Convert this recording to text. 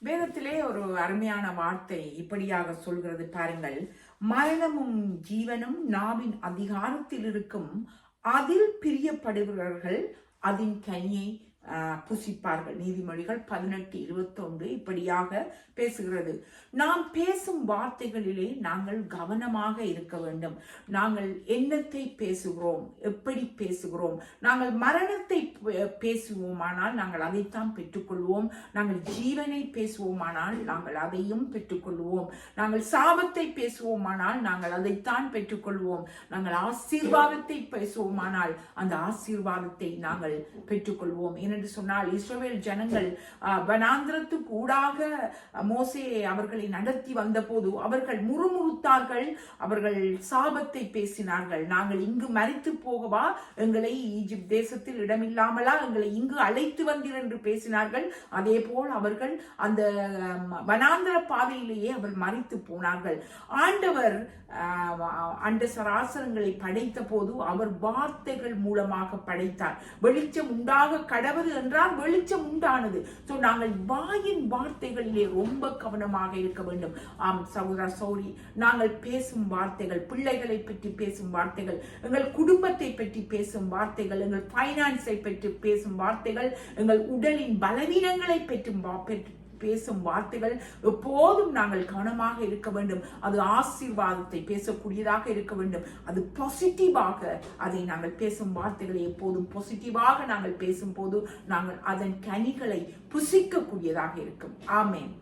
வேதத்திலே ஒரு அருமையான வார்த்தை இப்படியாக சொல்கிறது பாருங்கள். மரணமும் ஜீவனும் நாவின் அதிகாரத்தில் இருக்கும், அதில் பிரியப்படுகிறவர்கள் அதன் கனியை புசிப்பார்கள். நீதிமொழிகள் 18:21 இப்படியாக பேசுகிறது. நாம் பேசும் வார்த்தைகளிலே நாங்கள் கவனமாக இருக்க வேண்டும். நாங்கள் என்னத்தை பேசுகிறோம், எப்படி பேசுகிறோம். நாங்கள் மரணத்தை பேசுவோமானால் நாங்கள் அதைத்தான் பெற்றுக்கொள்வோம். நாங்கள் ஜீவனை பேசுவோமானால் நாங்கள் அதையும் பெற்றுக்கொள்வோம். நாங்கள் சாபத்தை பேசுவோமானால் நாங்கள் அதைத்தான் பெற்றுக்கொள்வோம். நாங்கள் ஆசீர்வாதத்தை பேசுவோமானால் அந்த ஆசீர்வாதத்தை நாங்கள் பெற்றுக்கொள்வோம். என்று சொன்னால் இஸ்ரவேல் ஜனங்கள் வனாந்திரத்துக்கு ஊடாக மோசே அவர்களை நடத்தி வந்த போது அவர்கள் முறுமுறுத்தார்கள், அவர்கள் சாபத்தை பேசினார்கள். நாங்கள் இங்கு மரித்து போகவா, எங்களை ஈஜிப்ட் தேசத்தில் இடமில்லாமலா எங்களை இங்கு அழைத்து வந்தீர் என்று பேசினார்கள். அதே போல் அவர்கள் அந்த வனாந்திர பாதையிலேயே அவர் மரித்து போனார்கள். ஆண்டவர் அண்ட சராசரங்களை படைத்த போது அவர் வார்த்தைகள் மூலமாக படைத்தார். வெளிச்சம் உண்டாக கடவுள் என்றால் வெளிச்சம் உண்டானது. நாங்கள் வாயின் வார்த்தைகளிலே ரொம்ப கவனமாக இருக்க வேண்டும். ஆம் சகோதர சௌரி, நாங்கள் பேசும் வார்த்தைகள், பிள்ளைகளை பற்றி பேசும் வார்த்தைகள், எங்கள் குடும்பத்தை பற்றி பேசும் வார்த்தைகள், எங்கள் பைனான்ஸை பற்றி பேசும் வார்த்தைகள், எங்கள் உடலின் பலவீனங்களை பற்றி பேசும் வார்த்தைகள் எப்போதும் நாங்கள் கவனமாக இருக்க வேண்டும். அது ஆசீர்வாதத்தை பேசக்கூடியதாக இருக்க வேண்டும். அது பாசிட்டிவாக அதை நாங்கள் பேசும் வார்த்தைகளை எப்போதும் பாசிட்டிவாக நாங்கள் பேசும் போது நாங்கள் அதன் கனிகளை புசிக்கக்கூடியதாக இருக்கும். ஆமென்.